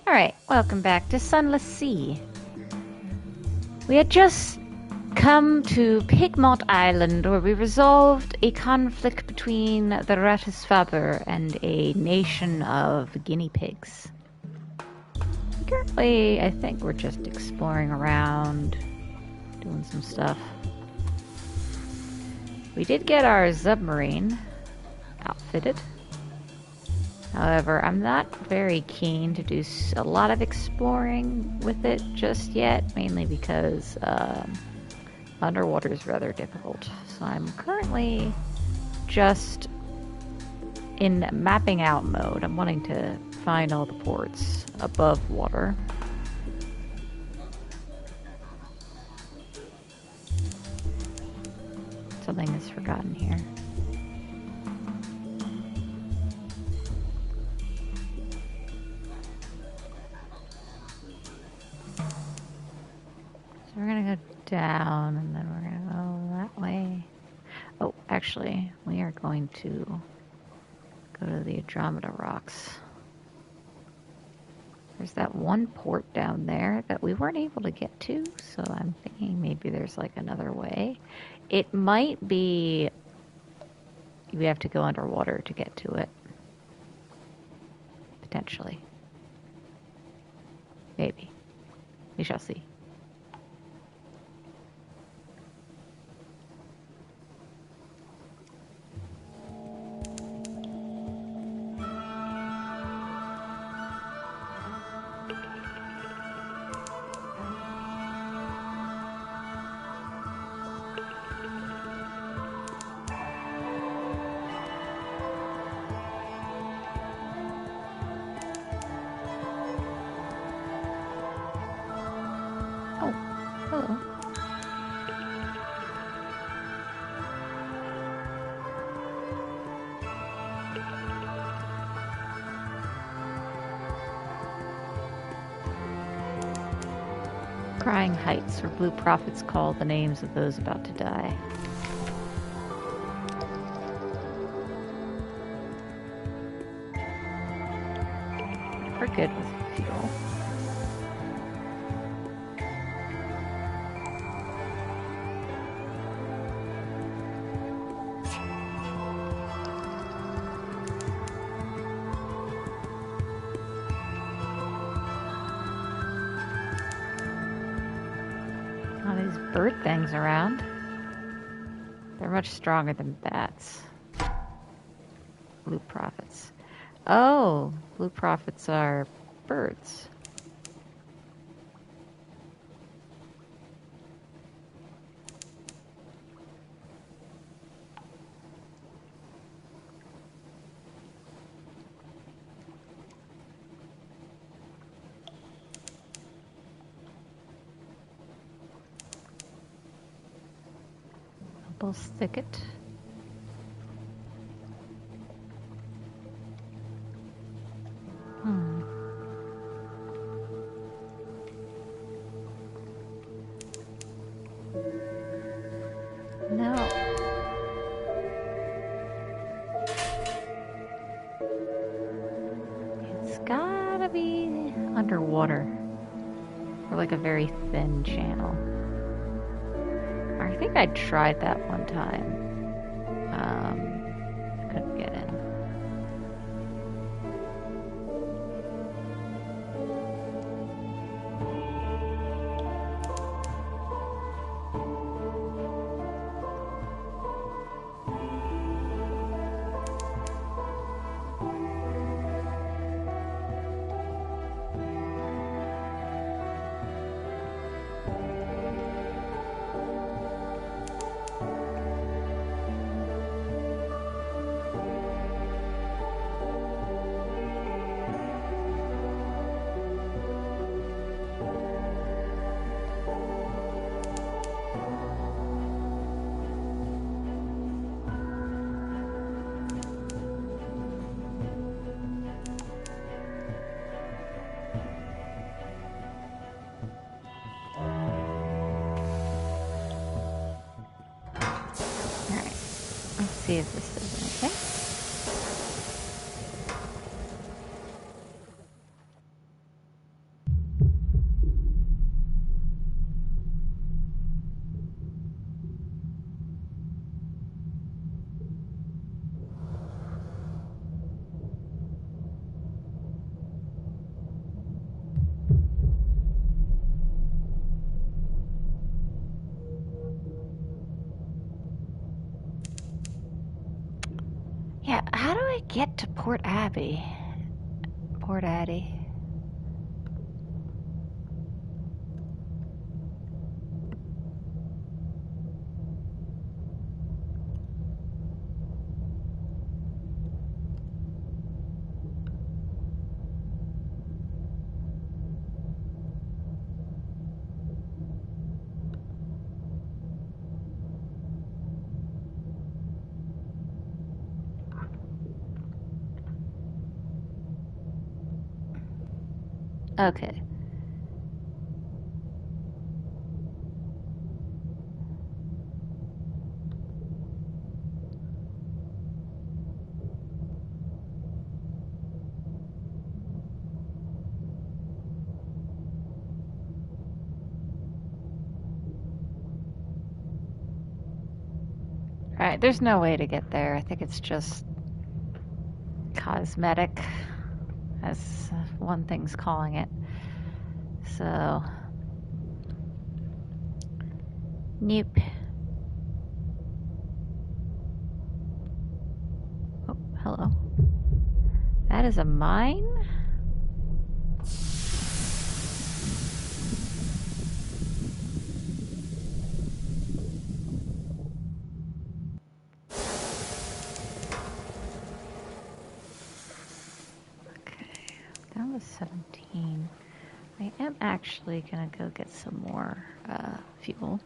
Alright, welcome back to Sunless Sea. We had just come to Pigmont Island where we resolved a conflict between the Ratisfaber and a nation of guinea pigs. Currently, I think we're just exploring around, doing some stuff. We did get our submarine outfitted. However, I'm not very keen to do a lot of exploring with it just yet, mainly because underwater is rather difficult. So I'm currently just in mapping out mode. I'm wanting to find all the ports above water. Something is forgotten here. We're gonna go down and then we're gonna go that way. Oh, actually, we are going to go to the Andromeda Rocks. There's that one port down there that we weren't able to get to, so I'm thinking maybe there's like another way. It might be we have to go underwater to get to it. Potentially. Maybe. We shall see. Crying heights, where blue prophets call the names of those about to die. We're good with fuel. Bird things around. They're much stronger than bats. Blue prophets. Oh, blue prophets are birds. Thicket. No. It's gotta be underwater. Or like a very thin channel. I think I tried that one time. Couldn't get in. See if this does anything. Yeah, how do I get to Port Abbey? Port Addy. Okay. Alright, there's no way to get there. I think it's just cosmetic, as one thing's calling it. So, nope. Oh, hello. That is a mine? Okay, down to 17. I am actually gonna go get some more fuel.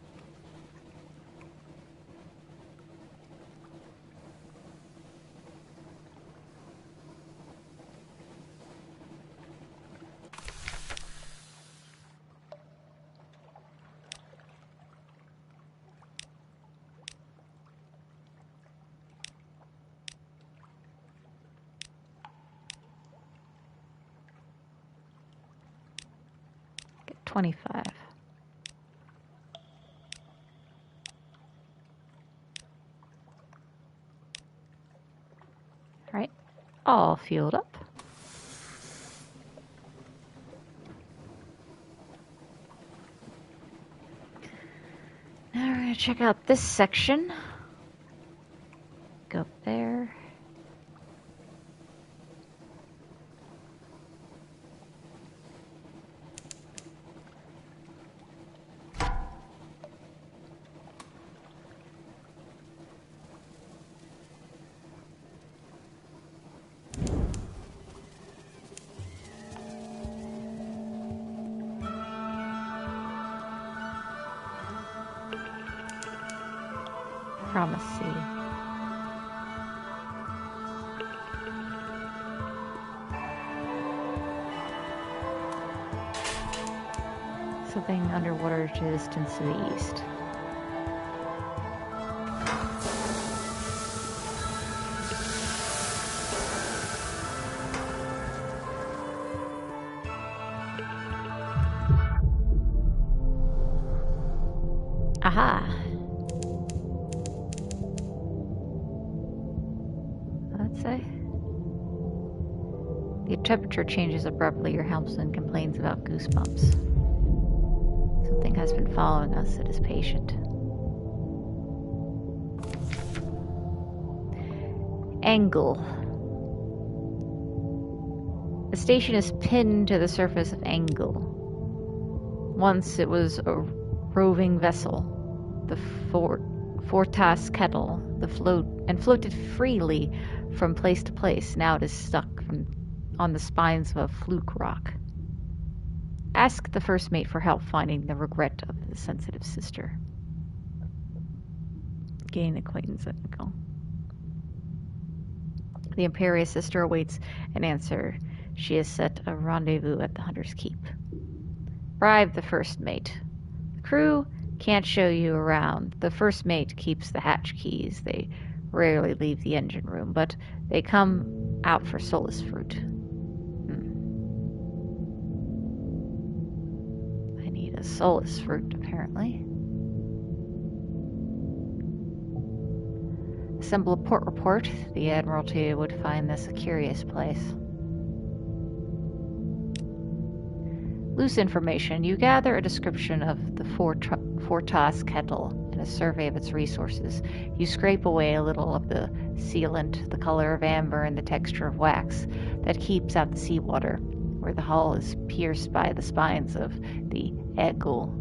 Get 25. Alright, all fueled up. Now we're gonna check out this section. Go up there. Promise Sea. Something underwater to the distance to the east. Aha! Let's say. The temperature changes abruptly. Your helmsman complains about goosebumps. Something has been following us. It is patient. Angle. The station is pinned to the surface of Angle. Once it was a roving vessel, the Fortas kettle, floated freely from place to place. Now it is stuck on the spines of a fluke rock. Ask the first mate for help finding the regret of the sensitive sister. Gain acquaintance at Nicole. The imperious sister awaits an answer. She has set a rendezvous at the Hunter's Keep. Bribe the first mate. The crew can't show you around. The first mate keeps the hatch keys. They rarely leave the engine room, but they come out for Sunless fruit. I need a Sunless fruit, apparently. Assemble a port report. The Admiralty would find this a curious place. Loose information. You gather a description of the Fortas kettle and a survey of its resources. You scrape away a little of the sealant, the color of amber and the texture of wax, that keeps out the seawater, where the hull is pierced by the spines of the eagle.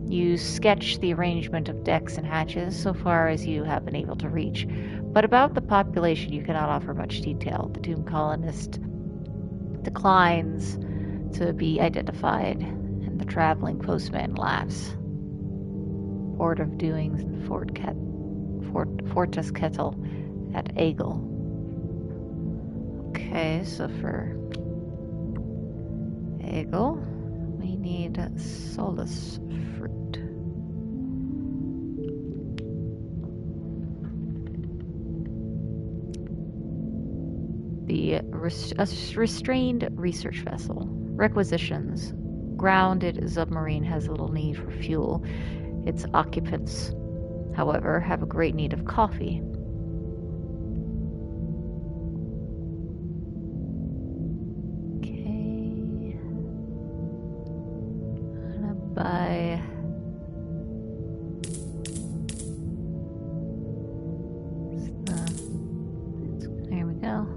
You sketch the arrangement of decks and hatches so far as you have been able to reach, but about the population you cannot offer much detail. The doomed colonist declines to be identified, and the traveling postman laughs. Port of Doings and Fortress Kettle at Eagle. Okay, so for Eagle, we need Sunless fruit. A restrained research vessel. Requisitions. Grounded submarine has little need for fuel. Its occupants, however, have a great need of coffee. Okay. I'm gonna buy... There we go.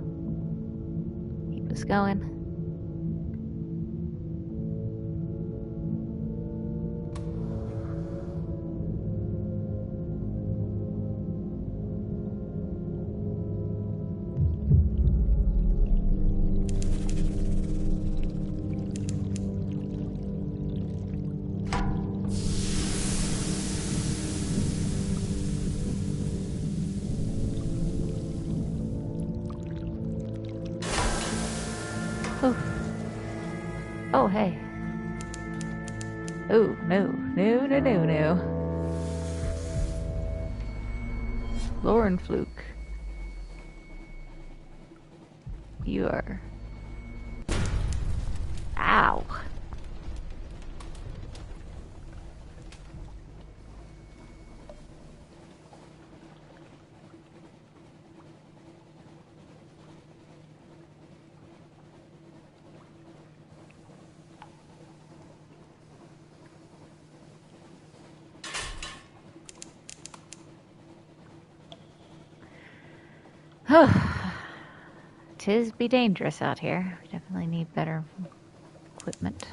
Keep us going. Oh, hey. Oh, no. No. Lauren Fluke. You are... Ow. Tis be dangerous out here. We definitely need better equipment.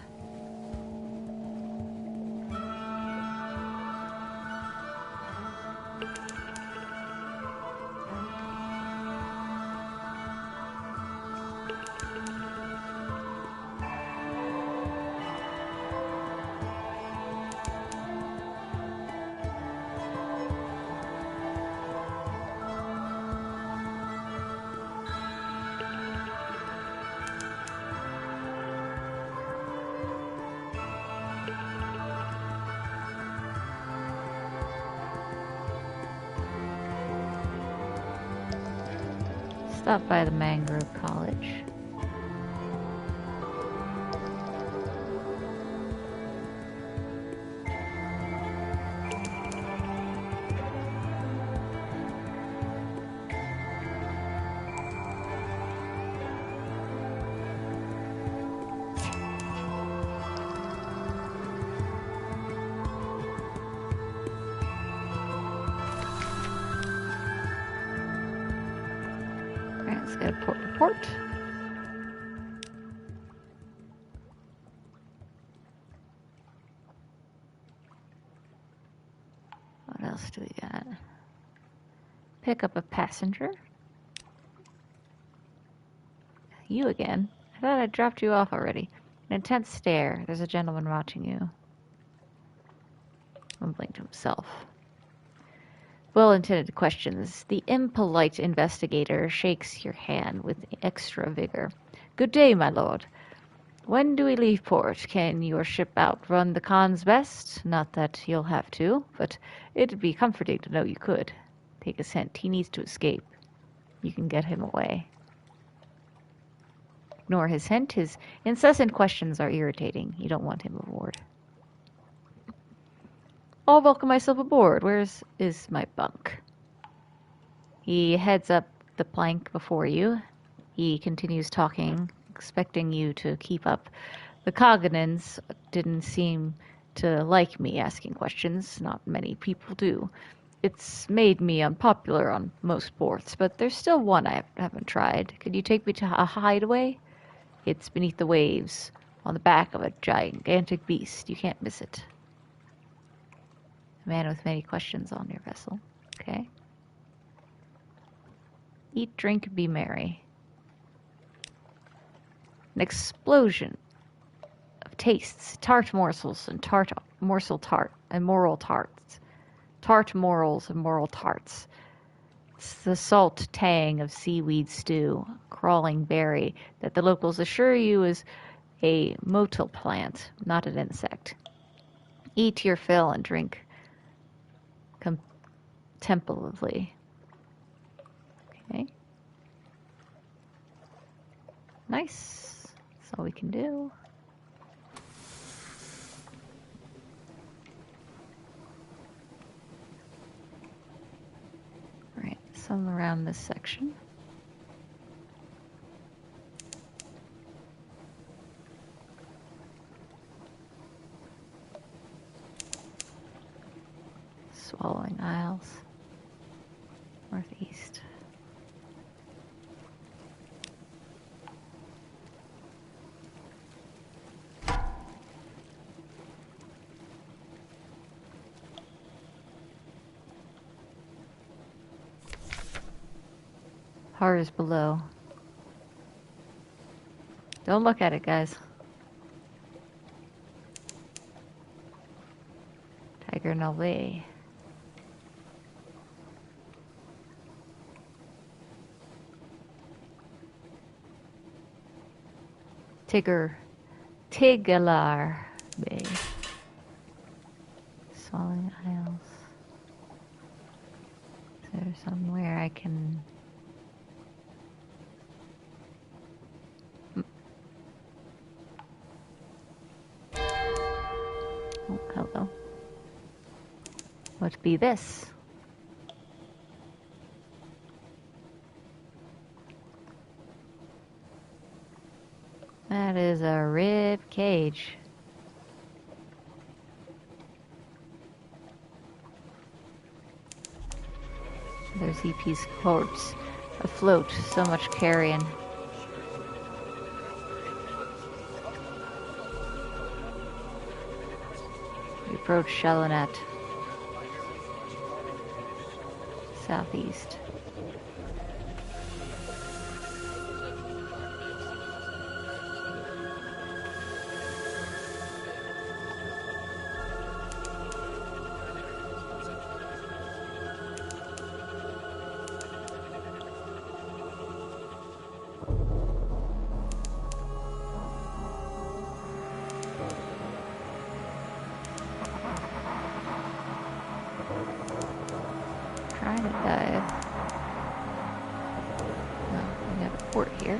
Stop by the Mangrove College. Let's go port to port. What else do we got? Pick up a passenger. You again? I thought I dropped you off already. An intense stare. There's a gentleman watching you. Mumbling to himself. Well-intended questions. The impolite investigator shakes your hand with extra vigor. Good day, my lord. When do we leave port? Can your ship outrun the Khan's best? Not that you'll have to, but it'd be comforting to know you could. Take his hint. He needs to escape. You can get him away. Ignore his hint. His incessant questions are irritating. You don't want him aboard. I'll welcome myself aboard. Where's is my bunk? He heads up the plank before you. He continues talking, expecting you to keep up. The Cognans didn't seem to like me asking questions. Not many people do. It's made me unpopular on most boards, but there's still one I haven't tried. Could you take me to a hideaway? It's beneath the waves, on the back of a gigantic beast. You can't miss it. A man with many questions on your vessel. Okay. Eat, drink, be merry. An explosion of tastes, tart morsels and tart morsel tart and moral tarts. Tart morals and moral tarts. It's the salt tang of seaweed stew, crawling berry that the locals assure you is a motile plant, not an insect. Eat your fill and drink contemplatively. Okay. Nice. That's all we can do. Alright, some around this section. Swallowing Isles. Northeast. Horrors below. Don't look at it, guys. Tiger no way. Tigalar Bay. Swallowing Isles. Is there somewhere I can... Oh, hello. What be this? That is a rib cage. There's EP's corpse afloat, so much carrion. We approach Shalanet. Southeast. Trying to dive. No, we have a port here.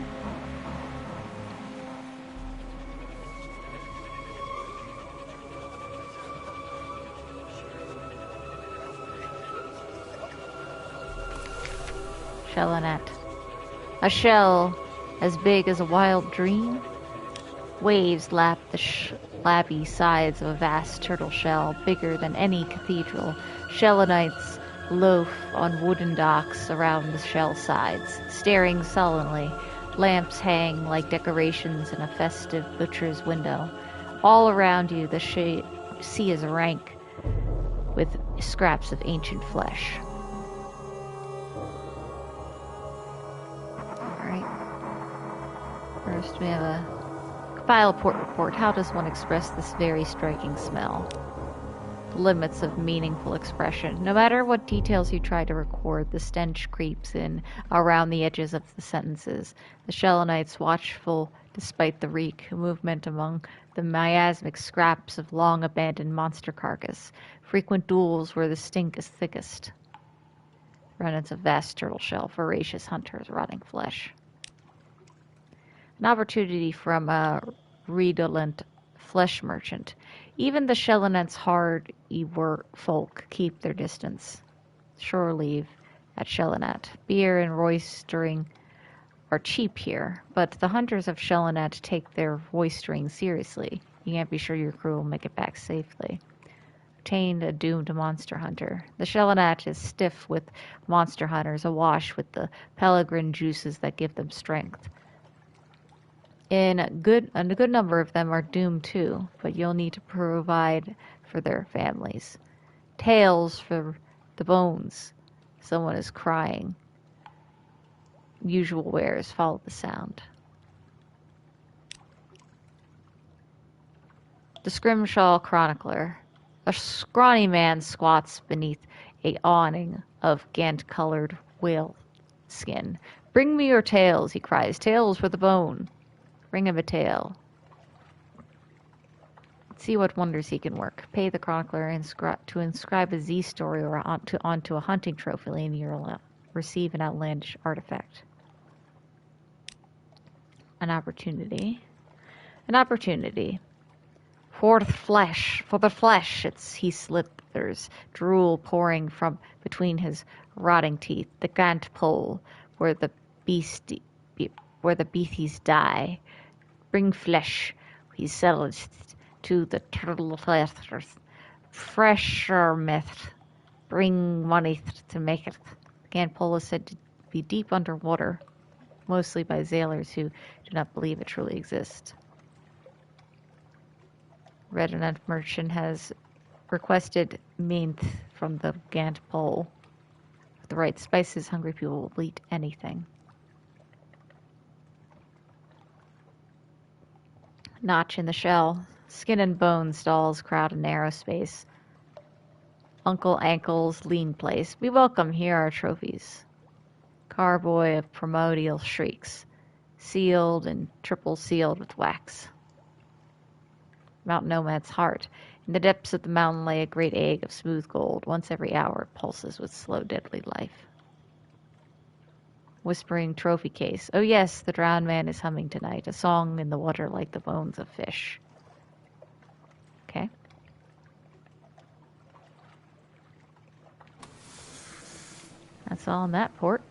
Shalanet. A shell as big as a wild dream. Waves lap the flabby sides of a vast turtle shell, bigger than any cathedral. Shellanites loaf on wooden docks around the shell sides, staring sullenly. Lamps hang like decorations in a festive butcher's window. All around you, the sea is rank with scraps of ancient flesh. Alright. First, we have a file port report. How does one express this very striking smell? The limits of meaningful expression. No matter what details you try to record, the stench creeps in around the edges of the sentences. The Shellanites, watchful despite the reek, movement among the miasmic scraps of long-abandoned monster carcass. Frequent duels where the stink is thickest. Remnants of vast turtle shell, voracious hunters, rotting flesh. An opportunity from a redolent flesh merchant. Even the Shellanites' hard folk keep their distance. Shore leave at Shellonat. Beer and roistering are cheap here, but the hunters of Shellonat take their roistering seriously. You can't be sure your crew will make it back safely. Obtained a doomed monster hunter. The Shellinat is stiff with monster hunters, awash with the peregrine juices that give them strength. A good number of them are doomed too, but you'll need to provide for their families. Tails for the bones. Someone is crying. Usual wares follow the sound. The Scrimshaw Chronicler. A scrawny man squats beneath a awning of Gant-colored whale skin. Bring me your tails, he cries. Tails for the bone. Bring him a tail. See what wonders he can work. Pay the chronicler to inscribe a Z story or onto a hunting trophy, and you'll receive an outlandish artifact. An opportunity. An opportunity. For the flesh. He slithers, drool pouring from between his rotting teeth. The gant pole, where the beasties die. Bring flesh. He settles to the turtle fresher myth. Bring money to make it. The gant pole is said to be deep underwater, mostly by sailors who do not believe it truly exists. Redundant merchant has requested minth from the Gant pole. With the right spices, hungry people will eat anything. Notch in the shell. Skin and bone stalls crowd a narrow space. Uncle Ankle's lean place. We welcome, here are trophies. Carboy of primordial shrieks. Sealed and triple sealed with wax. Mount Nomad's heart. In the depths of the mountain lay a great egg of smooth gold. Once every hour it pulses with slow, deadly life. Whispering trophy case. Oh yes, the drowned man is humming tonight. A song in the water like the bones of fish. Okay. That's all in that port.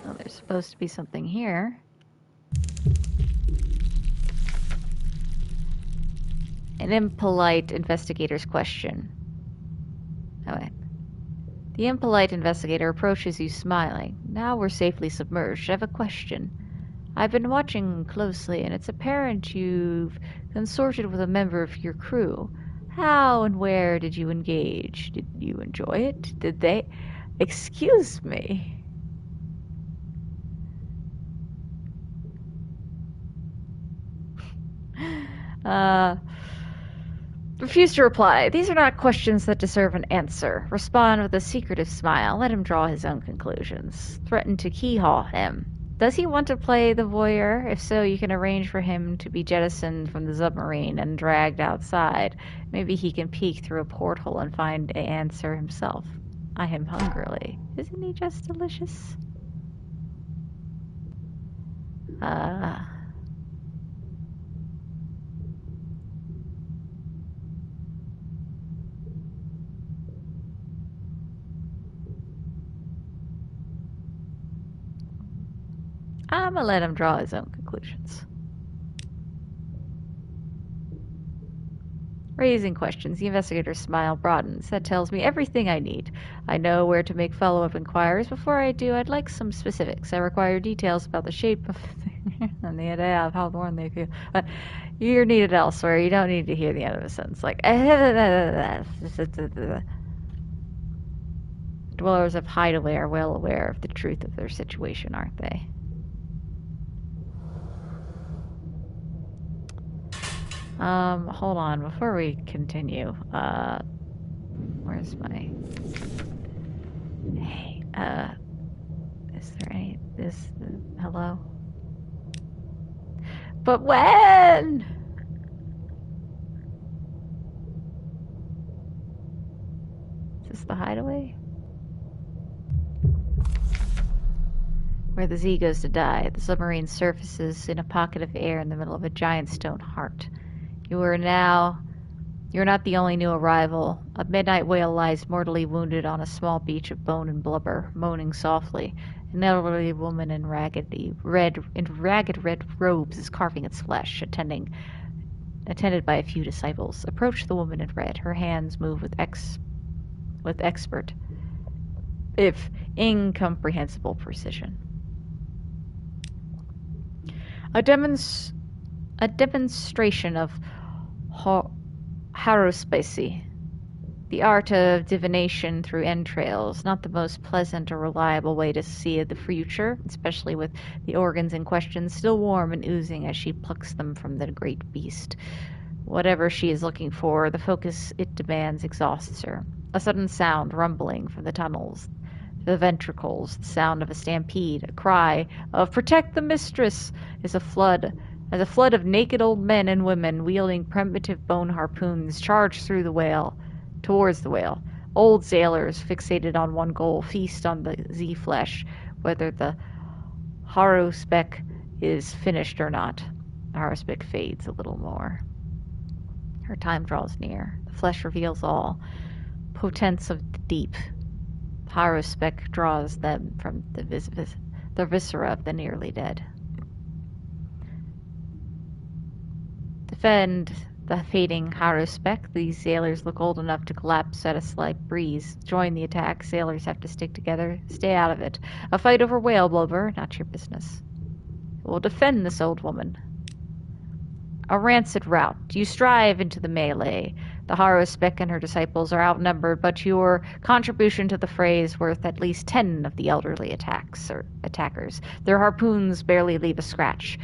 Oh, there's supposed to be something here. An impolite investigator's question. Oh, wait. The impolite investigator approaches you smiling. Now we're safely submerged. I have a question. I've been watching closely, and it's apparent you've consorted with a member of your crew. How and where did you engage? Did you enjoy it? Did they... Excuse me. Refuse to reply. These are not questions that deserve an answer. Respond with a secretive smile. Let him draw his own conclusions. Threaten to keyhaw him. Does he want to play the voyeur? If so, you can arrange for him to be jettisoned from the submarine and dragged outside. Maybe he can peek through a porthole and find an answer himself. Eye him hungrily. Isn't he just delicious? I'm gonna let him draw his own conclusions. Raising questions, the investigator's smile broadens. That tells me everything I need. I know where to make follow-up inquiries. Before I do, I'd like some specifics. I require details about the shape of and the idea of how worn they feel. But you're needed elsewhere. You don't need to hear the end of a sentence. Like, dwellers of Hideaway are well aware of the truth of their situation, aren't they? Hold on, before we continue, where's my... Hey, is there any... hello? But when? Is this the Hideaway? Where the Z goes to die, the submarine surfaces in a pocket of air in the middle of a giant stone heart. You are now You're not the only new arrival. A midnight whale lies mortally wounded on a small beach of bone and blubber, moaning softly. An elderly woman in ragged red robes is carving its flesh, attended by a few disciples. Approach the woman in red. Her hands move with expert, if incomprehensible precision. A demonstration of haruspicy, the art of divination through entrails, not the most pleasant or reliable way to see the future, especially with the organs in question still warm and oozing as she plucks them from the great beast. Whatever she is looking for, the focus it demands exhausts her. A sudden sound rumbling from the tunnels, the ventricles, the sound of a stampede, a cry of "Protect the mistress!" is a flood of naked old men and women wielding primitive bone harpoons charge towards the whale. Old sailors, fixated on one goal, feast on the Z-flesh, whether the haruspec is finished or not. The haruspec fades a little more. Her time draws near. The flesh reveals all. Potence of the deep. Haruspec draws them from the viscera of the nearly dead. Defend the fading haruspec. These sailors look old enough to collapse at a slight breeze. Join the attack. Sailors have to stick together. Stay out of it. A fight over whale blubber, not your business. We'll defend this old woman. A rancid rout. You strive into the melee. The haruspec and her disciples are outnumbered, but your contribution to the fray is worth at least 10 of the elderly attackers. Their harpoons barely leave a scratch.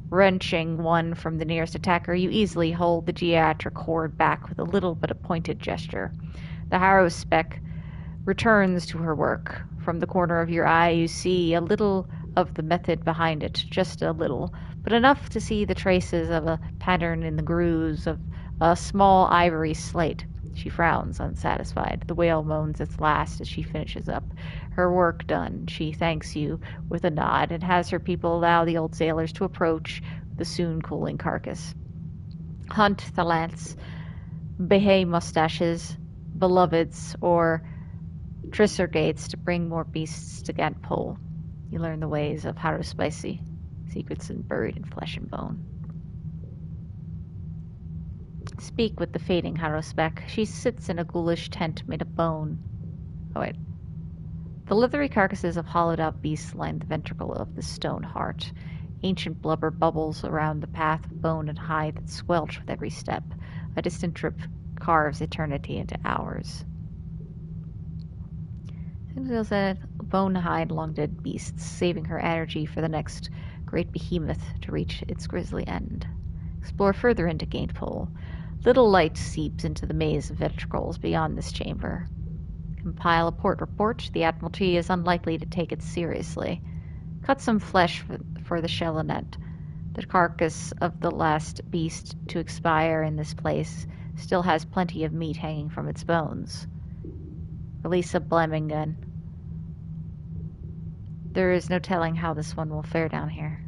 Wrenching one from the nearest attacker, you easily hold the geatric cord back with a little but a pointed gesture. The haruspec returns to her work. From the corner of your eye, you see a little of the method behind it, just a little, but enough to see the traces of a pattern in the grooves of a small ivory slate. She frowns, unsatisfied. The whale moans its last as she finishes up. Her work done, she thanks you with a nod and has her people allow the old sailors to approach the soon cooling carcass. Hunt the lance, behay mustaches, beloveds, or tricergates to bring more beasts to Gantpole. You learn the ways of haruspicy, secrets buried in flesh and bone. Speak with the fading haruspec. She sits in a ghoulish tent made of bone. Oh, wait. The leathery carcasses of hollowed-out beasts line the ventricle of the stone heart. Ancient blubber bubbles around the path of bone and hide that squelch with every step. A distant drip carves eternity into hours. Cynthia said, bone hide long-dead beasts, saving her energy for the next great behemoth to reach its grisly end. Explore further into Gantpole. Little light seeps into the maze of ventricles beyond this chamber. Compile a port report. The Admiralty is unlikely to take it seriously. Cut some flesh for the Shelinet. The carcass of the last beast to expire in this place still has plenty of meat hanging from its bones. Release a Blemingun. There is no telling how this one will fare down here.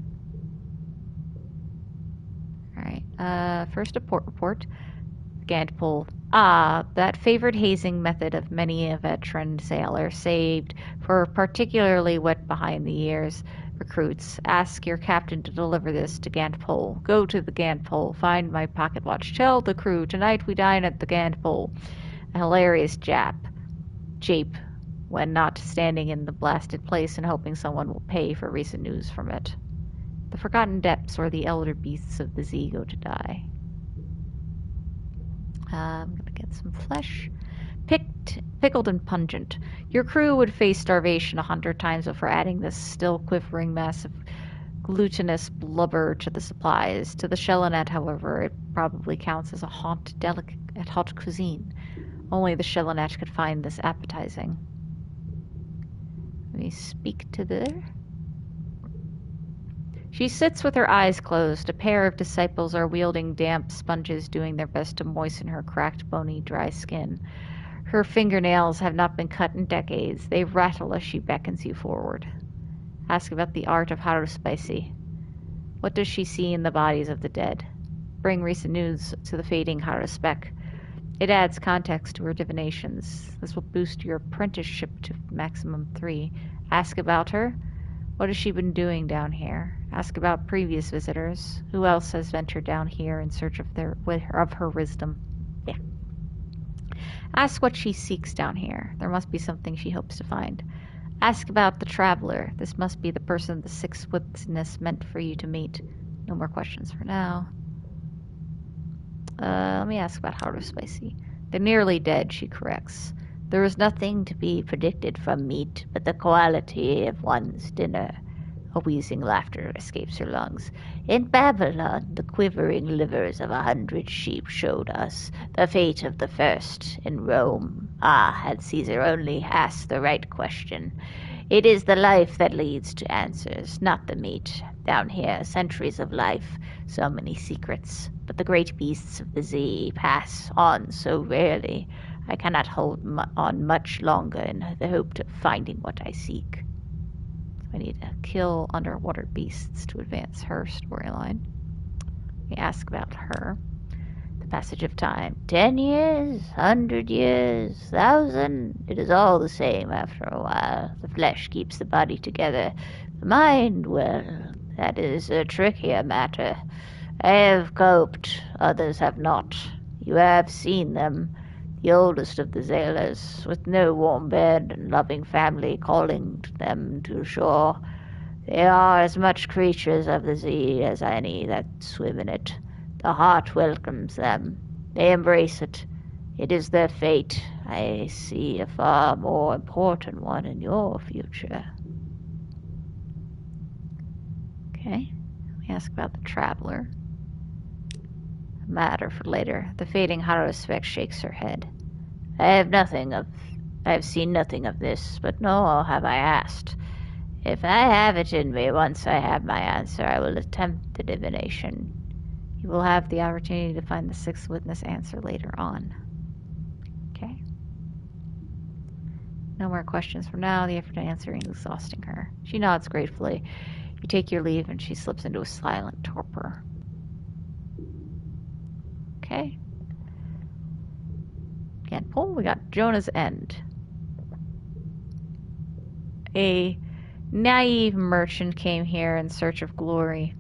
Alright, first a port report. Gantpole. That favored hazing method of many a veteran sailor, saved for particularly wet behind the ears recruits. Ask your captain to deliver this to Gantpole. Go to the Gantpole. Find my pocket watch. Tell the crew, tonight we dine at the Gantpole. A hilarious jape, when not standing in the blasted place and hoping someone will pay for recent news from it. The forgotten depths where the elder beasts of the Z go to die. I'm gonna get some flesh. Pickled and pungent. Your crew would face starvation 100 times before adding this still quivering mass of glutinous blubber to the supplies. To the Shelinet, however, it probably counts as a haute cuisine. Only the Shelinet could find this appetizing. Let me speak to the... She sits with her eyes closed. A pair of disciples are wielding damp sponges, doing their best to moisten her cracked, bony, dry skin. Her fingernails have not been cut in decades. They rattle as she beckons you forward. Ask about the art of haruspicy. What does she see in the bodies of the dead? Bring recent news to the fading haruspec. It adds context to her divinations. This will boost your apprenticeship to maximum 3. Ask about her. What has she been doing down here? Ask about previous visitors. Who else has ventured down here in search of her wisdom? Yeah. Ask what she seeks down here. There must be something she hopes to find. Ask about the traveler. This must be the person the sixth witness meant for you to meet. No more questions for now. Let me ask about Haru Spicy. They're nearly dead, she corrects. There is nothing to be predicted from meat but the quality of one's dinner. A wheezing laughter escapes her lungs. In Babylon, the quivering livers of 100 sheep showed us the fate of the first. In Rome, had Caesar only asked the right question. It is the life that leads to answers, not the meat. Down here, centuries of life, so many secrets. But the great beasts of the sea pass on so rarely. I cannot hold on much longer in the hope of finding what I seek. So I need to kill underwater beasts to advance her storyline. Let me ask about her. The passage of time. 10 years, 100 years, 1,000. It is all the same after a while. The flesh keeps the body together. The mind, well, that is a trickier matter. I have coped, others have not. You have seen them. The oldest of the sailors, with no warm bed and loving family calling them to shore. They are as much creatures of the sea as any that swim in it. The heart welcomes them. They embrace it. It is their fate. I see a far more important one in your future. Okay, let me ask about the traveler. Matter for later. The fading Haru Spec shakes her head. I have seen nothing of this, but nor have I asked. If I have it in me, once I have my answer, I will attempt the divination. You will have the opportunity to find the sixth witness answer later on. Okay. No more questions for now. The effort of answering is exhausting her. She nods gratefully. You take your leave, and she slips into a silent torpor. Okay. Can't pull. We got Jonah's End. A naive merchant came here in search of glory.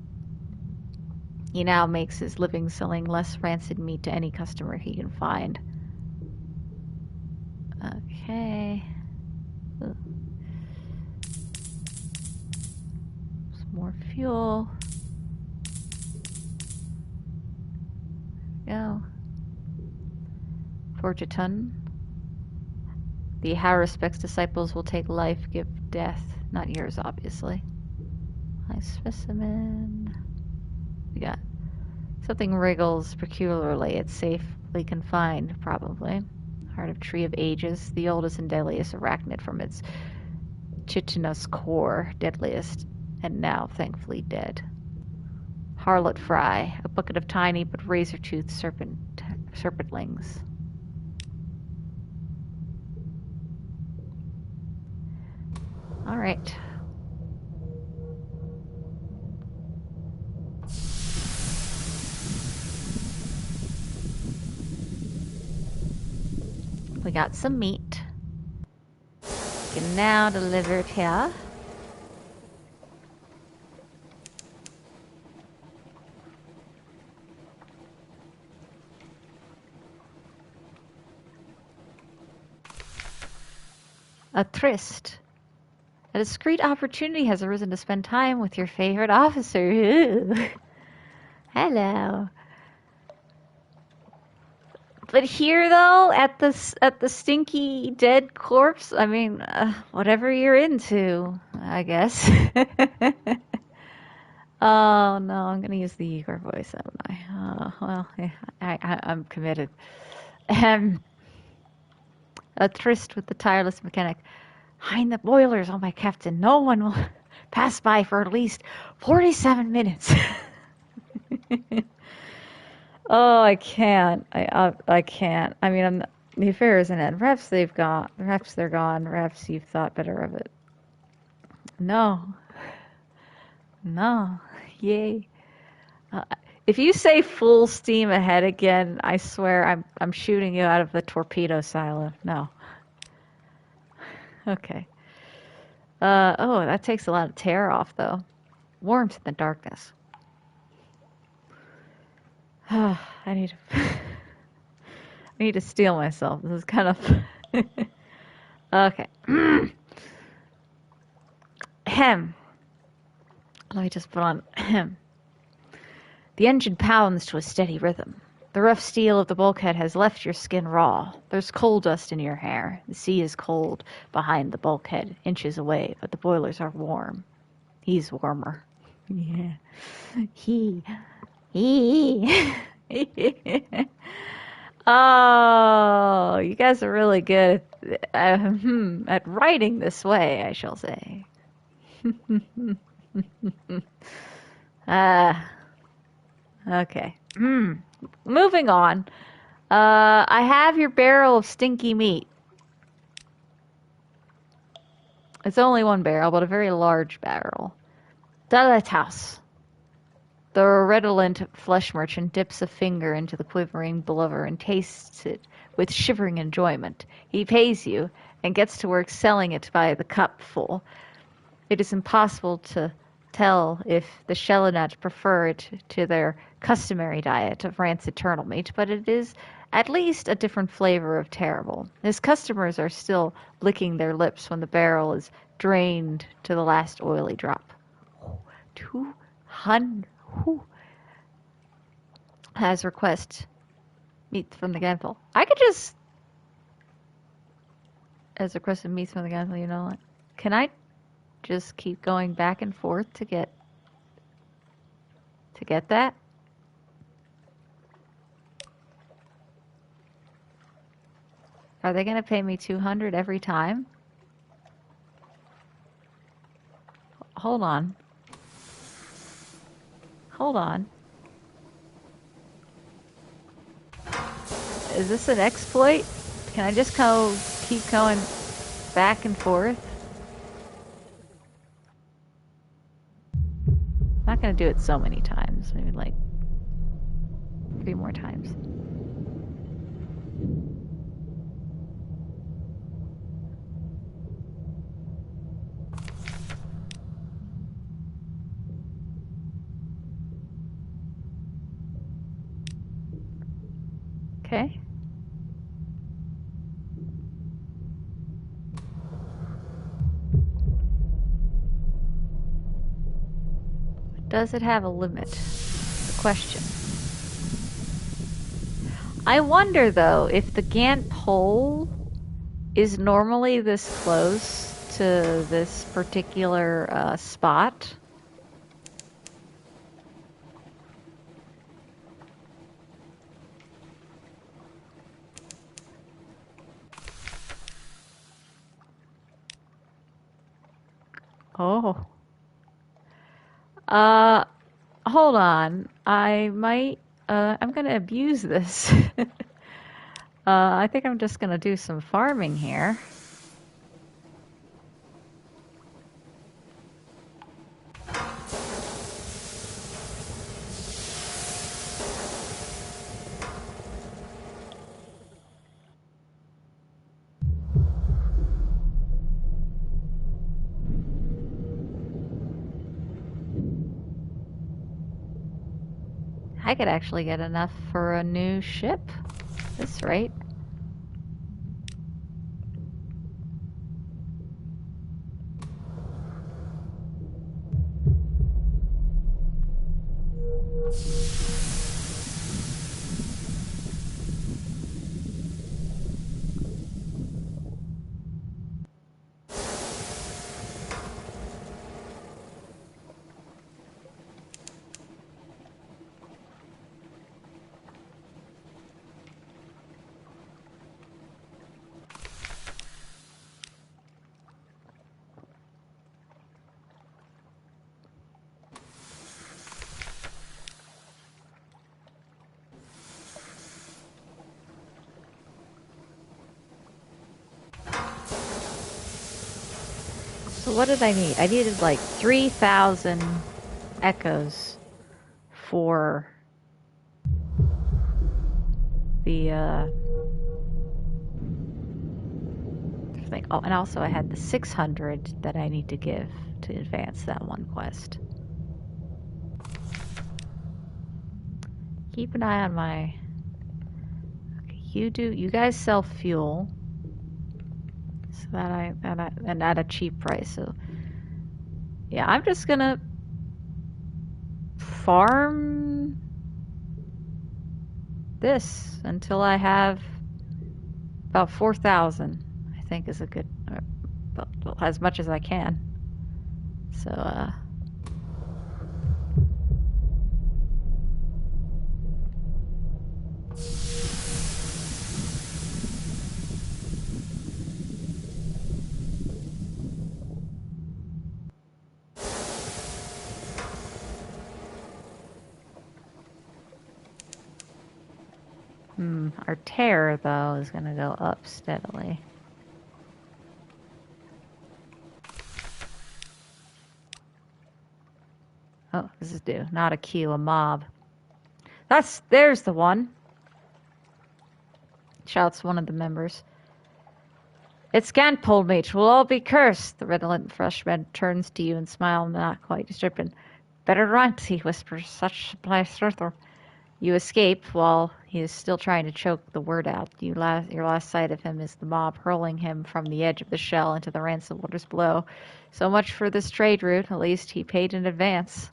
He now makes his living selling less rancid meat to any customer he can find. Okay. Ooh. Some more fuel. There we go. Forge a ton. The Haruspex disciples will take life, give death. Not yours, obviously. High specimen. We got something wriggles peculiarly. It's safely confined, probably. Heart of Tree of Ages, the oldest and deadliest arachnid from its chitinous core, deadliest, and now thankfully dead. Harlot Fry, a bucket of tiny but razor-toothed serpentlings. All right. We got some meat. We can now deliver it here. A tryst. A discreet opportunity has arisen to spend time with your favorite officer. Ooh. Hello. But here, though, at the stinky dead corpse, I mean, whatever you're into, I guess. Oh no, I'm gonna use the Igor voice, haven't I? Oh, well, yeah, I'm committed. A tryst with the tireless mechanic. Mind the boilers, oh my captain. No one will pass by for at least 47 minutes. Oh, I can't. I can't. I mean, the affair isn't end. Perhaps they're gone. Perhaps you've thought better of it. No. No. Yay. If you say full steam ahead again, I swear I'm shooting you out of the torpedo silo. No. Okay. Oh, that takes a lot of tear off, though. Warmth in the darkness. I need to... I need to steel myself. This is kind of... Okay. Ahem. Let me just put on ahem. The engine pounds to a steady rhythm. The rough steel of the bulkhead has left your skin raw. There's coal dust in your hair. The sea is cold behind the bulkhead, inches away, but the boilers are warm. He's warmer. Yeah. He. Oh, you guys are really good at writing this way, I shall say. Okay. Moving on. I have your barrel of stinky meat. It's only one barrel, but a very large barrel. Deletas. The redolent flesh merchant dips a finger into the quivering blubber and tastes it with shivering enjoyment. He pays you and gets to work selling it by the cupful. It is impossible to tell if the Shelinat prefer it to their customary diet of rancid turtle meat, but it is at least a different flavor of terrible. His customers are still licking their lips when the barrel is drained to the last oily drop. 200. Has request meat from the Ganful. I could just as requested meat from the Ganful, you know what? Can I just keep going back and forth to get that? Are they gonna pay me 200 every time? Hold on. Hold on. Is this an exploit? Can I just keep going back and forth? I'm not gonna do it so many times. Maybe like 3 more times. Okay. Does it have a limit? The question. I wonder though if the Gantt pole is normally this close to this particular spot. Oh. Hold on. I might, I'm gonna abuse this. I think I'm just gonna do some farming here. I could actually get enough for a new ship at this rate. So what did I need? I needed like 3,000 echoes for the thing. Oh, and also I had the 600 that I need to give to advance that one quest. Keep an eye on my... Okay, you guys sell fuel. So and at a cheap price. So yeah, I'm just gonna farm this until I have about 4,000. I think is a good, well, as much as I can. So our terror, though, is going to go up steadily. Oh, this is due. Not a queue, a mob. There's the one. Shouts one of the members. It can't, mate. We'll all be cursed. The redolent freshman turns to you and smiles, not quite disturbed. Better run, he whispers. Such supply circle. You escape while he is still trying to choke the word out. Your last sight of him is the mob hurling him from the edge of the shell into the rancid waters below. So much for this trade route. At least he paid in advance.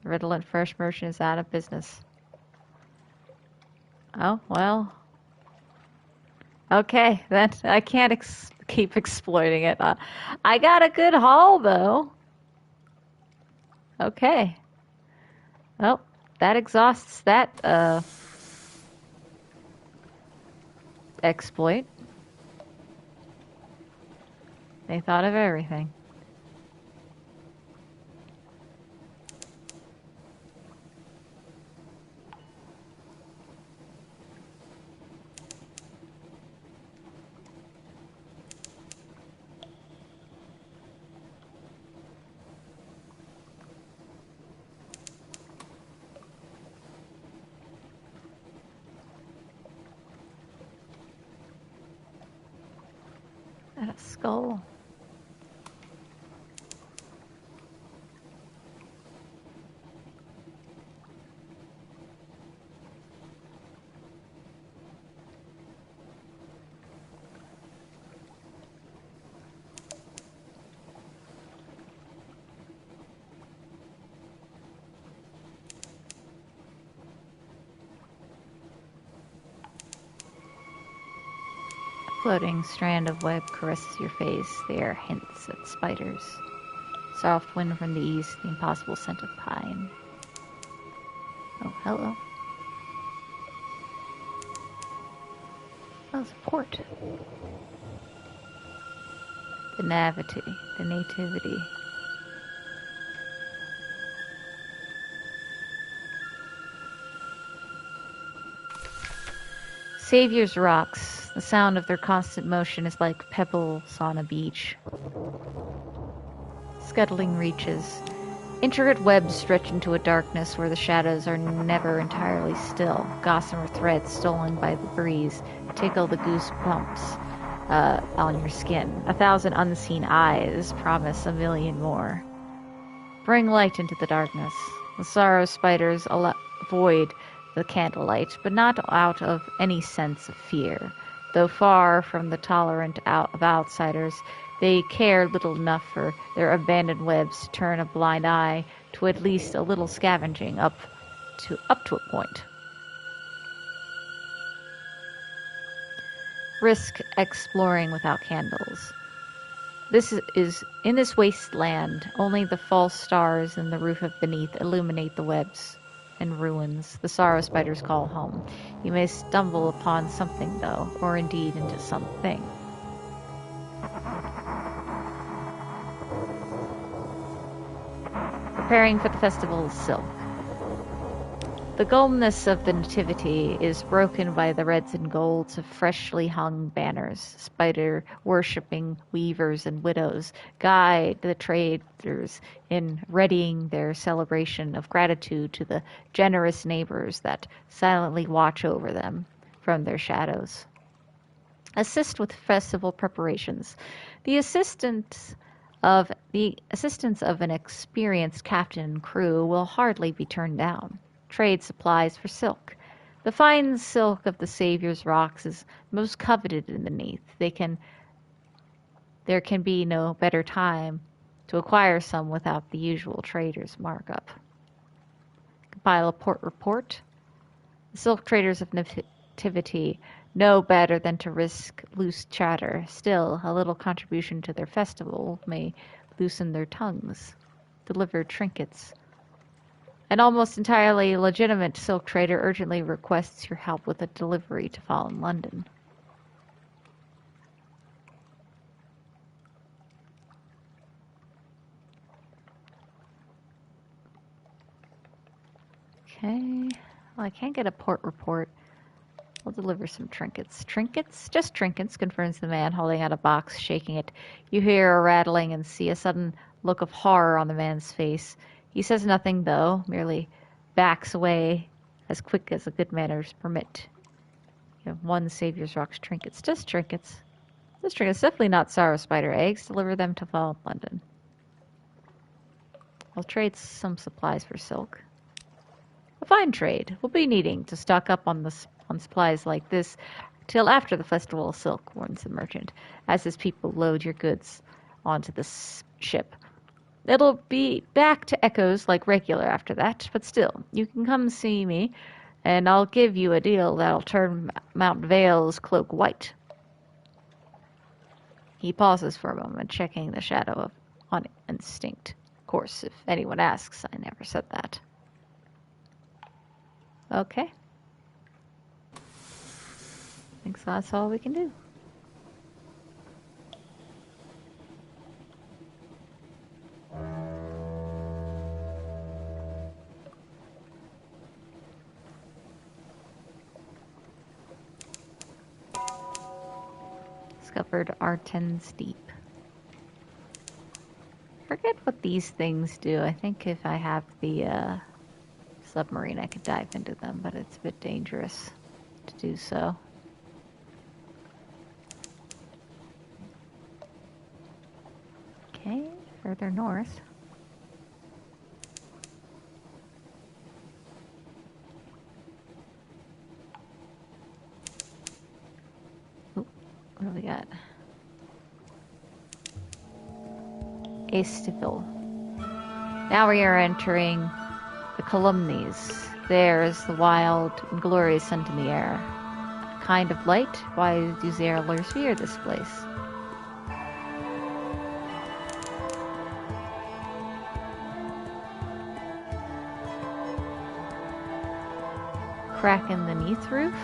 The redolent fresh merchant is out of business. Oh, well. Okay, then I can't keep exploiting it. I got a good haul, though. Okay. Well, that exhausts that exploit. They thought of everything. And a skull. Floating strand of web caresses your face. They are hints at spiders. Soft wind from the east, the impossible scent of pine. Oh, hello. Oh, it's a port. The nativity. Savior's rocks. The sound of their constant motion is like pebbles on a beach. Scuttling reaches. Intricate webs stretch into a darkness where the shadows are never entirely still. Gossamer threads stolen by the breeze tickle the goosebumps on your skin. 1,000 unseen eyes promise a million more. Bring light into the darkness. The sorrow spiders avoid the candlelight, but not out of any sense of fear. Though far from the tolerant of outsiders, they care little enough for their abandoned webs to turn a blind eye to at least a little scavenging up to a point. Risk exploring without candles. This is in this wasteland, only the false stars in the roof of beneath illuminate the webs and ruins the sorrow spiders call home. You may stumble upon something, though, or indeed into something. Preparing for the festival of silk. The goldsmith of the Nativity is broken by the reds and golds of freshly hung banners. Spider-worshipping weavers and widows guide the traders in readying their celebration of gratitude to the generous neighbors that silently watch over them from their shadows. Assist with festival preparations. The assistance of an experienced captain and crew will hardly be turned down. Trade supplies for silk. The fine silk of the Saviour's Rocks is most coveted in the Neath. There can be no better time to acquire some without the usual trader's markup. Compile a port report. The silk traders of Nativity know better than to risk loose chatter. Still, a little contribution to their festival may loosen their tongues. Deliver trinkets. An almost entirely legitimate silk trader urgently requests your help with a delivery to fall in London. Okay. Well, I can't get a port report. I'll deliver some trinkets. Trinkets? Just trinkets, confirms the man, holding out a box, shaking it. You hear a rattling and see a sudden look of horror on the man's face. He says nothing, though, merely backs away as quick as the good manners permit. You have one Savior's Rocks trinkets. Just trinkets. Just trinkets. Definitely not sorrow spider eggs. Deliver them to fall in London. I'll trade some supplies for silk. A fine trade. We'll be needing to stock up on supplies like this till after the festival of silk, warns the merchant, as his people load your goods onto the ship. It'll be back to echoes like regular after that, but still, you can come see me, and I'll give you a deal that'll turn Mount Vale's cloak white. He pauses for a moment, checking the shadow on instinct. Of course, if anyone asks, I never said that. Okay. Think that's all we can do. Discovered Arten's Deep. Forget what these things do. I think if I have the submarine, I could dive into them, but it's a bit dangerous to do so. Okay, further north. Ooh, what do we got? Estiville. Now we are entering the calumnies. There is the wild and glorious scent in the air. A kind of light? Why do sailors fear this place? Crack in the Neath roof?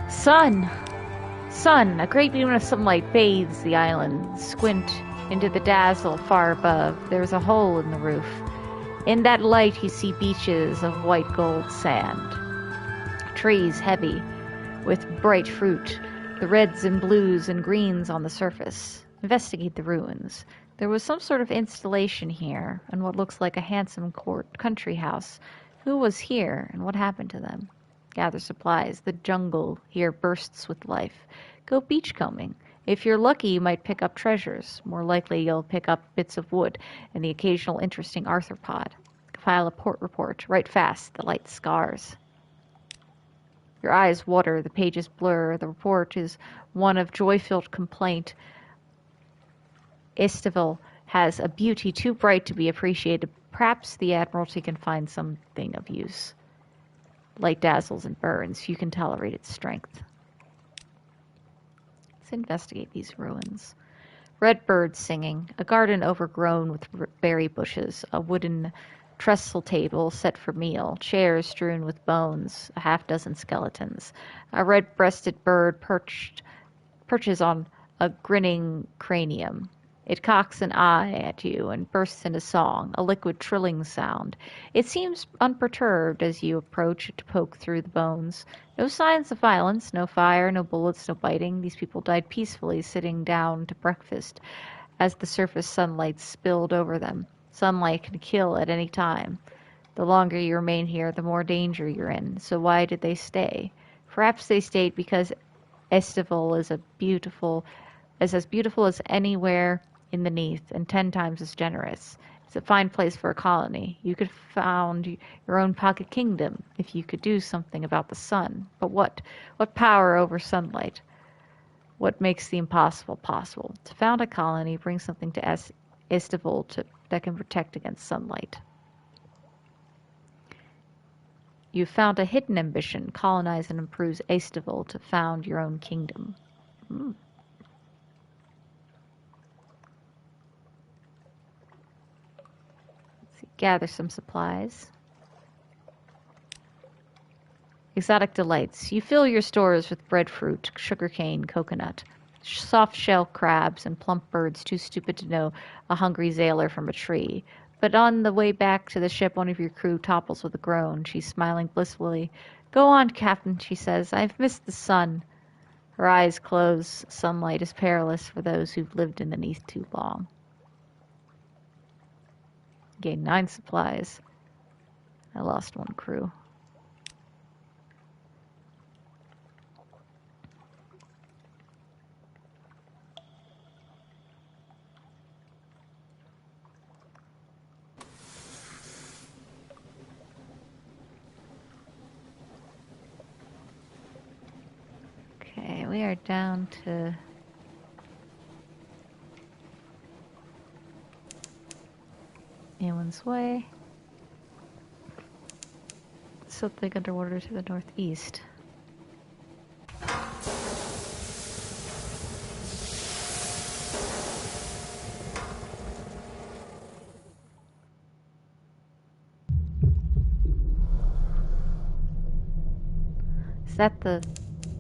Sun! Sun! A great beam of sunlight bathes the island. Squint into the dazzle far above. There is a hole in the roof. In that light you see beaches of white gold sand. Trees heavy with bright fruit. The reds and blues and greens on the surface. Investigate the ruins. There was some sort of installation here, and what looks like a handsome country house. Who was here, and what happened to them? Gather supplies. The jungle here bursts with life. Go beachcombing. If you're lucky, you might pick up treasures. More likely, you'll pick up bits of wood and the occasional interesting arthropod. File a port report. Write fast. The light scars. Your eyes water. The pages blur. The report is one of joy-filled complaint. Estiville has a beauty too bright to be appreciated. Perhaps the Admiralty can find something of use. Light dazzles and burns. You can tolerate its strength. Let's investigate these ruins. Red birds singing, a garden overgrown with berry bushes, a wooden trestle table set for meal, chairs strewn with bones, a half dozen skeletons. A red-breasted bird perches on a grinning cranium. It cocks an eye at you and bursts into song, a liquid trilling sound. It seems unperturbed as you approach to poke through the bones. No signs of violence, no fire, no bullets, no biting. These people died peacefully, sitting down to breakfast as the surface sunlight spilled over them. Sunlight can kill at any time. The longer you remain here, the more danger you're in. So why did they stay? Perhaps they stayed because Estival is as beautiful as anywhere in the Neath, and 10 times as generous. It's a fine place for a colony. You could found your own pocket kingdom if you could do something about the sun. But what? What power over sunlight? What makes the impossible possible? To found a colony, bring something to Estival that can protect against sunlight. You found a hidden ambition, colonize and improve Estival to found your own kingdom. Hmm. Gather some supplies. Exotic delights. You fill your stores with breadfruit, sugarcane, coconut, soft-shell crabs, and plump birds too stupid to know a hungry sailor from a tree. But on the way back to the ship, one of your crew topples with a groan. She's smiling blissfully. "Go on, Captain," she says. "I've missed the sun." Her eyes close. Sunlight is perilous for those who've lived in the Neath too long. Gained 9 supplies. I lost 1 crew. Okay, we are down to Eowyn's Way. Something underwater to the northeast. Is that the...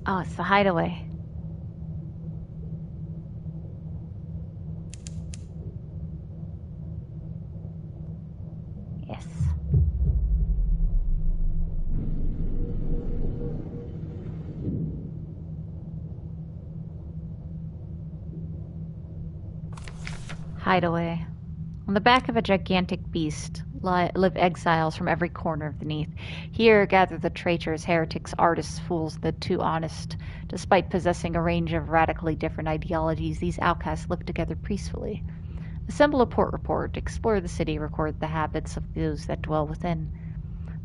Oh, it's the hideaway. Yes. Hideaway. On the back of a gigantic beast live exiles from every corner of the Neath. Here gather the traitors, heretics, artists, fools, the too honest. Despite possessing a range of radically different ideologies, these outcasts live together peacefully. Assemble a port report, explore the city, record the habits of those that dwell within.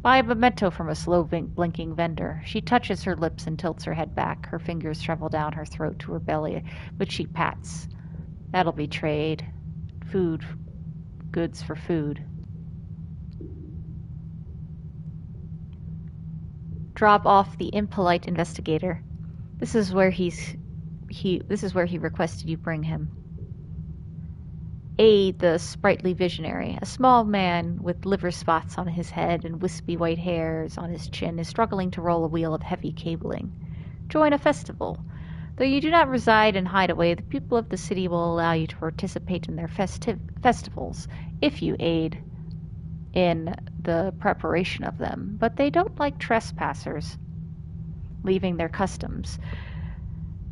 Buy a memento from a slow blinking vendor. She touches her lips and tilts her head back. Her fingers travel down her throat to her belly, which she pats. That'll be trade. Food. Goods for food. Drop off the impolite investigator. This is where he requested you bring him. Aid the sprightly visionary. A small man with liver spots on his head and wispy white hairs on his chin is struggling to roll a wheel of heavy cabling. Join a festival. Though you do not reside in Hideaway, the people of the city will allow you to participate in their festivals if you aid in the preparation of them. But they don't like trespassers leaving their customs.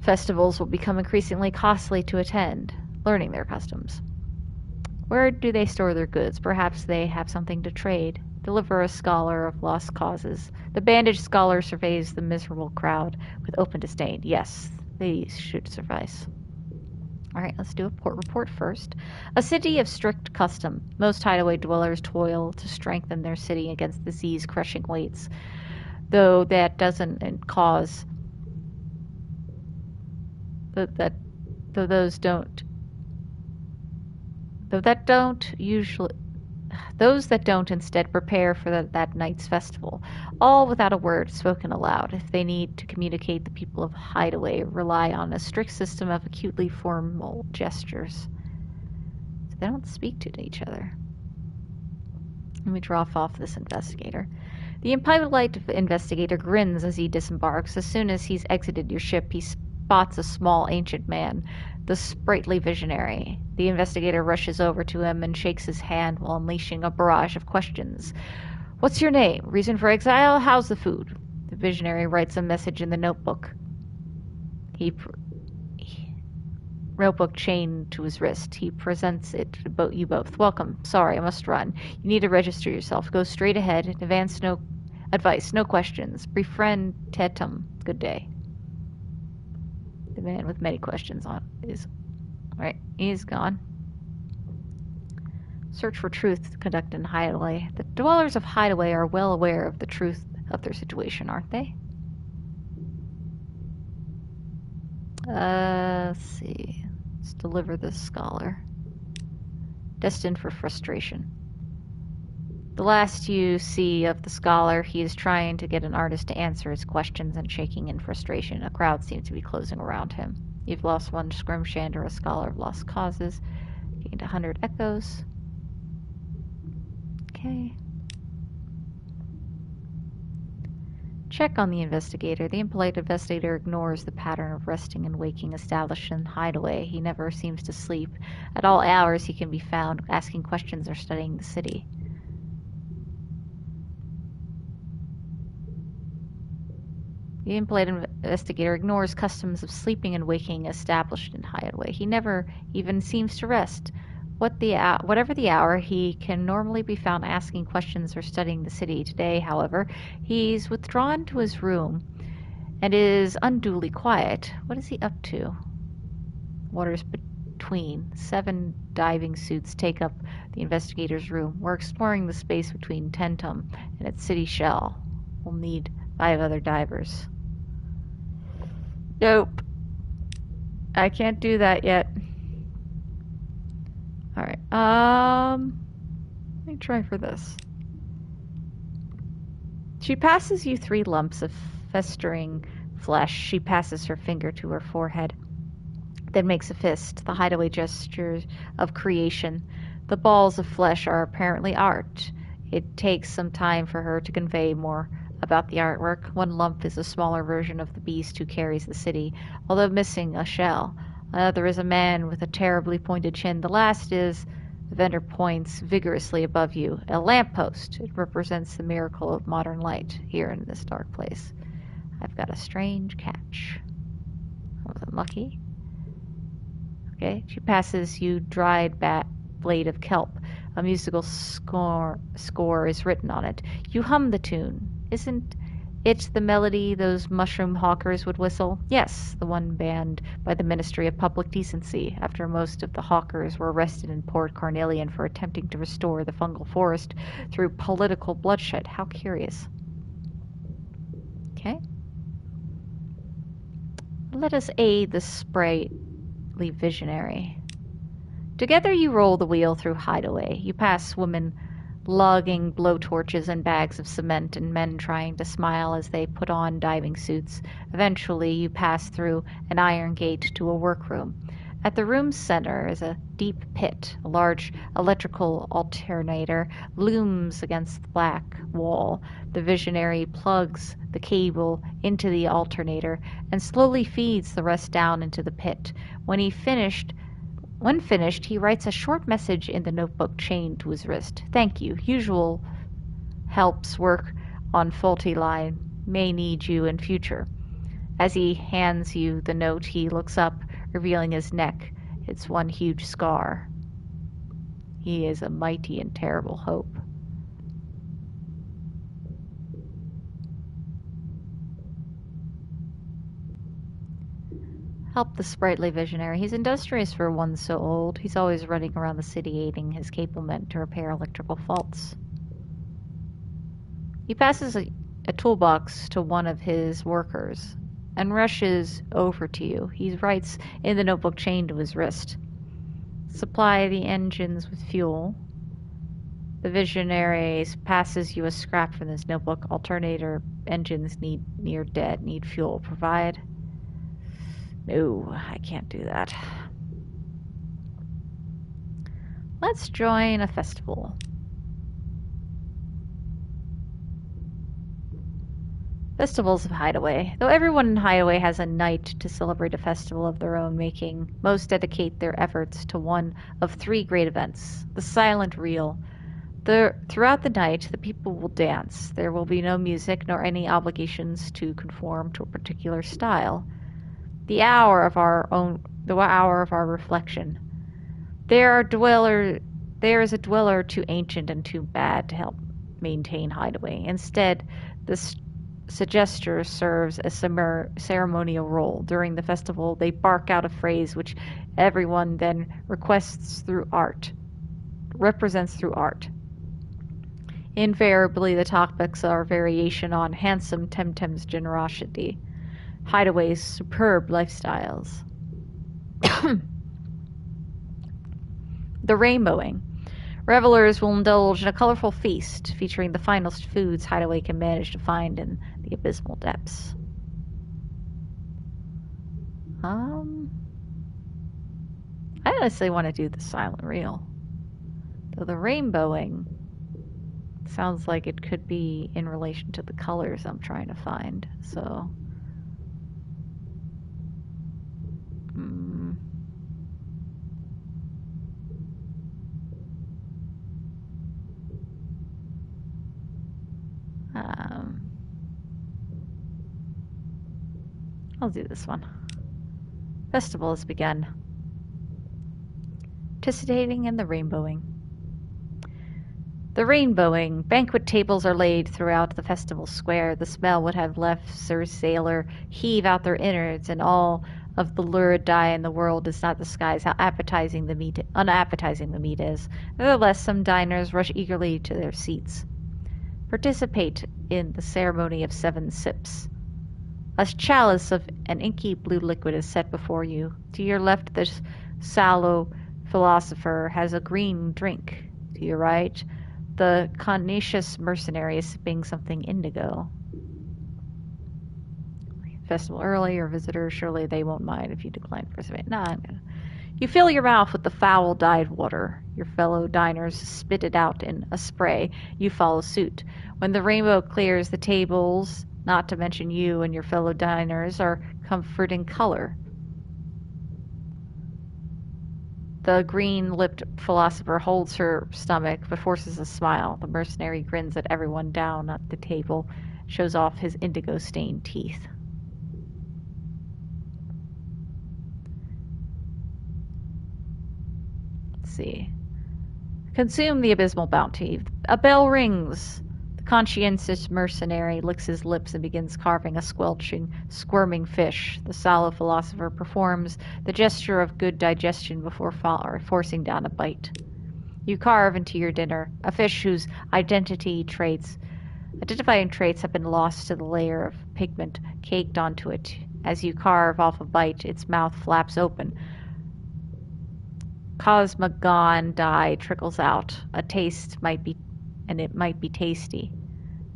Festivals will become increasingly costly to attend, learning their customs. Where do they store their goods? Perhaps they have something to trade. Deliver a scholar of lost causes. The bandaged scholar surveys the miserable crowd with open disdain. Yes, these should suffice. All right, let's do a port report first. A city of strict custom. Most hideaway dwellers toil to strengthen their city against disease-crushing weights, though that doesn't cause... Though that don't usually Those that don't instead prepare for that night's festival, all without a word spoken aloud. If they need to communicate, the people of Hideaway rely on a strict system of acutely formal gestures. So they don't speak to each other. Let me drop off this investigator. The impolite investigator grins as he disembarks. As soon as he's exited your ship, he spots a small ancient man, the sprightly visionary. The investigator rushes over to him and shakes his hand while unleashing a barrage of questions. What's your name? Reason for exile? How's the food? The visionary writes a message in the notebook. Notebook chained to his wrist. He presents it to you both. Welcome. Sorry, I must run. You need to register yourself. Go straight ahead. Advance no advice, no questions. Befriend Tetum. Good day. The man with many questions on is right. He's gone. Search for truth conducted in Hideaway. The dwellers of Hideaway are well aware of the truth of their situation, aren't they? Let's see. Let's deliver this scholar. Destined for frustration. The last you see of the scholar, he is trying to get an artist to answer his questions and shaking in frustration. A crowd seems to be closing around him. You've lost one scrimshander, a scholar of lost causes. Gained 100 echoes. Okay. Check on the investigator. The impolite investigator ignores the pattern of resting and waking established in Hideaway. He never seems to sleep. At all hours he can be found asking questions or studying the city. The impolite investigator ignores customs of sleeping and waking established in Hideaway. He never even seems to rest. Whatever the hour, he can normally be found asking questions or studying the city. Today, however, he's withdrawn to his room and is unduly quiet. What is he up to? Waters between. 7 diving suits take up the investigator's room. We're exploring the space between Tentum and its city shell. We'll need 5 other divers. Nope. I can't do that yet. Alright, let me try for this. She passes you 3 lumps of festering flesh. She passes her finger to her forehead, then makes a fist, the Hideaway gesture of creation. The balls of flesh are apparently art. It takes some time for her to convey more about the artwork. 1 lump is a smaller version of the beast who carries the city, although missing a shell. Another is a man with a terribly pointed chin. The last is, the vendor points vigorously above you, a lamppost. It represents the miracle of modern light here in this dark place. I've got a strange catch. I was unlucky. Okay, she passes you dried blade of kelp. A musical score is written on it. You hum the tune. Isn't it the melody those mushroom hawkers would whistle? Yes, the one banned by the Ministry of Public Decency after most of the hawkers were arrested in Port Carnelian for attempting to restore the fungal forest through political bloodshed. How curious. Okay. Let us aid the sprightly visionary. Together you roll the wheel through Hideaway. You pass women lugging blowtorches and bags of cement and men trying to smile as they put on diving suits. Eventually you pass through an iron gate to a workroom. At the room's center is a deep pit. A large electrical alternator looms against the black wall. The visionary plugs the cable into the alternator and slowly feeds the rest down into the pit. When finished, he writes a short message in the notebook chained to his wrist. Thank you. Usual helps work on faulty line. May need you in future. As he hands you the note, he looks up, revealing his neck. It's one huge scar. He is a mighty and terrible hope. Help the sprightly visionary. He's industrious for one so old. He's always running around the city aiding his cablemen to repair electrical faults. He passes a toolbox to one of his workers and rushes over to you. He writes in the notebook chained to his wrist. Supply the engines with fuel. The visionary passes you a scrap from this notebook. Alternator engines need near dead, need fuel. Provide. No, I can't do that. Let's join a festival. Festivals of Hideaway. Though everyone in Hideaway has a night to celebrate a festival of their own making, most dedicate their efforts to one of three great events: the silent reel. Throughout the night, the people will dance. There will be no music nor any obligations to conform to a particular style. The hour of our reflection. There is a dweller too ancient and too bad to help maintain Hideaway. Instead, the suggester serves a ceremonial role. During the festival, they bark out a phrase which everyone then represents through art. Invariably, the topics are variation on handsome Temtem's generosity, Hideaway's superb lifestyles. The rainbowing. Revelers will indulge in a colorful feast featuring the finest foods Hideaway can manage to find in the abysmal depths. I honestly want to do the silent reel. Though the rainbowing sounds like it could be in relation to the colors I'm trying to find, so... I'll do this one. Festival has begun. Participating in the rainbowing. The rainbowing. Banquet tables are laid throughout the festival square. The smell would have left Sir Sailor heave out their innards, and all of the lurid dye in the world does not disguise how unappetizing the meat is. Nevertheless, some diners rush eagerly to their seats. Participate in the ceremony of 7 sips. A chalice of an inky blue liquid is set before you. To your left, the sallow philosopher has a green drink. To your right, the contumacious mercenary is sipping something indigo. Festival early, or visitors, surely they won't mind if you decline to participate. Nah, I'm gonna. You fill your mouth with the foul dyed water. Your fellow diners spit it out in a spray. You follow suit. When the rainbow clears, the tables, not to mention you and your fellow diners, are comfort in color. The green-lipped philosopher holds her stomach but forces a smile. The mercenary grins at everyone down at the table, shows off his indigo-stained teeth. Let's see. Consume the abysmal bounty. A bell rings. The conscientious mercenary licks his lips and begins carving a squirming fish. The sallow philosopher performs the gesture of good digestion before forcing down a bite. You carve into your dinner a fish whose identifying traits have been lost to the layer of pigment caked onto it. As you carve off a bite, its mouth flaps open. Cosmogon dye trickles out. It might be tasty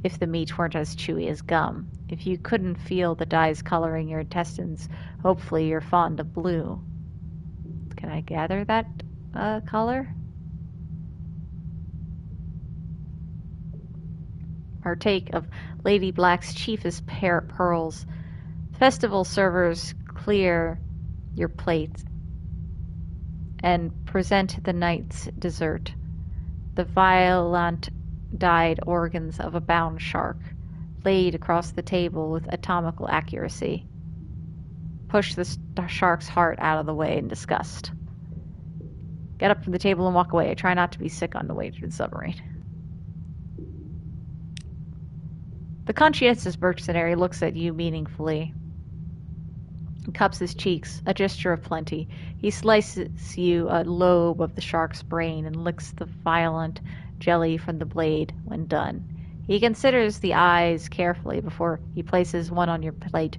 if the meat weren't as chewy as gum. If you couldn't feel the dyes coloring your intestines, hopefully you're fond of blue. Can I gather that color? Partake of Lady Black's chiefest pearls. Festival servers clear your plate and present the night's dessert. The violent dyed organs of a bound shark, laid across the table with atomical accuracy. Push the shark's heart out of the way in disgust. Get up from the table and walk away. I try not to be sick on the way to the submarine. The conscientious mercenary looks at you meaningfully. He cups his cheeks, a gesture of plenty. He slices you a lobe of the shark's brain and licks the violent jelly from the blade when done. He considers the eyes carefully before he places one on your plate.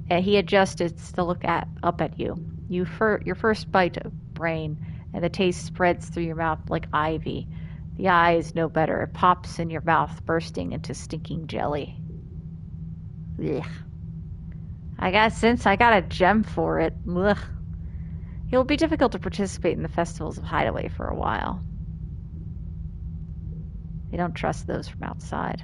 He adjusts it to look up at you. Your first bite of brain, and the taste spreads through your mouth like ivy. The eye is no better. It pops in your mouth, bursting into stinking jelly. Ugh. Since I got a gem for it. Ugh. It will be difficult to participate in the festivals of Hideaway for a while. They don't trust those from outside.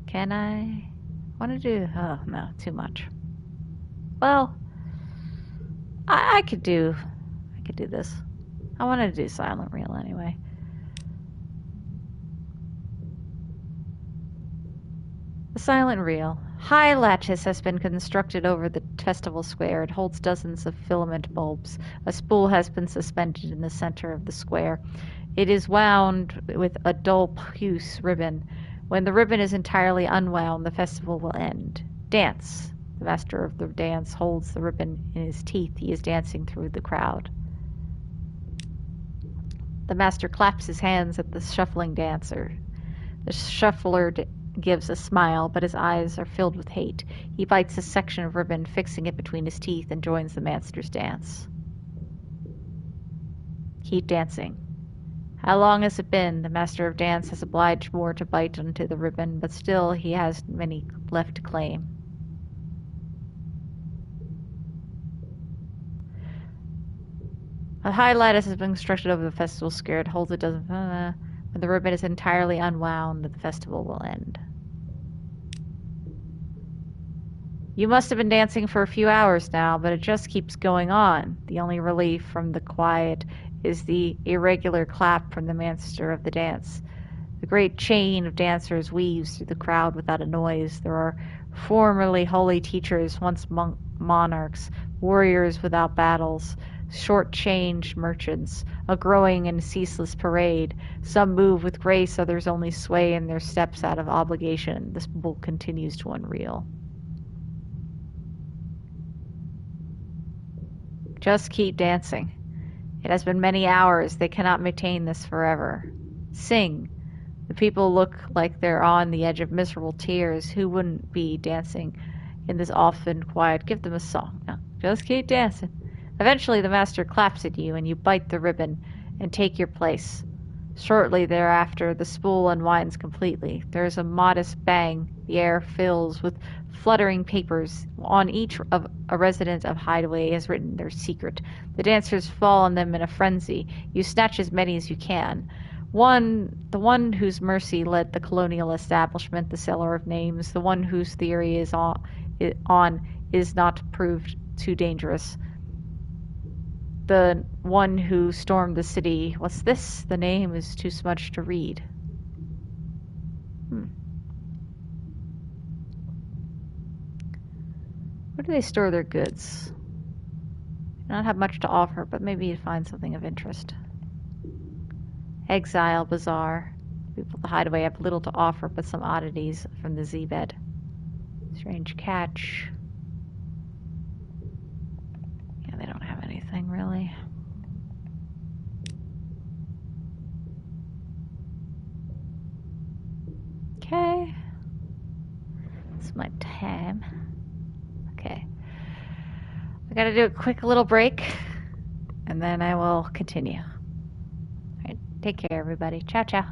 Can I want to do? Oh no, too much. Well, I could do this. I wanted to do silent reel anyway. The silent reel. High lattice has been constructed over the festival square. It holds dozens of filament bulbs. A spool has been suspended in the center of the square. It is wound with a dull puce ribbon. When the ribbon is entirely unwound, the festival will end. Dance. The master of the dance holds the ribbon in his teeth. He is dancing through the crowd. The master claps his hands at the shuffling dancer. The shuffler gives a smile, but his eyes are filled with hate. He bites a section of ribbon, fixing it between his teeth, and joins the master's dance. Keep dancing. How long has it been? The master of dance has obliged Moore to bite into the ribbon, but still he has many left to claim. A high lattice has been constructed over the festival square. It holds a dozen. When the ribbon is entirely unwound, the festival will end. You must have been dancing for a few hours now, but it just keeps going on. The only relief from the quiet is the irregular clap from the master of the dance. The great chain of dancers weaves through the crowd without a noise. There are formerly holy teachers, once monarchs, warriors without battles, short-changed merchants, a growing and ceaseless parade. Some move with grace, others only sway in their steps out of obligation. This bull continues to unreel. Just keep dancing. It has been many hours. They cannot maintain this forever. Sing. The people look like they're on the edge of miserable tears. Who wouldn't be dancing in this often quiet? Give them a song. No, just keep dancing. Eventually the master claps at you, and you bite the ribbon and take your place. Shortly thereafter, the spool unwinds completely. There is a modest bang. The air fills with fluttering papers. On each of a resident of Hideaway has written their secret. The dancers fall on them in a frenzy. You snatch as many as you can. The one whose mercy led the colonial establishment, the seller of names, the one whose theory is not proved too dangerous. The one who stormed the city. What's this? The name is too smudged to read. Where do they store their goods? They don't have much to offer, but maybe you'd find something of interest. Exile, bazaar. People at the Hideaway have little to offer, but some oddities from the Z-bed. Strange catch. Yeah, they don't have anything really. Okay. It's my time. Okay. I gotta do a quick little break, and then I will continue. All right, take care, everybody. Ciao, ciao.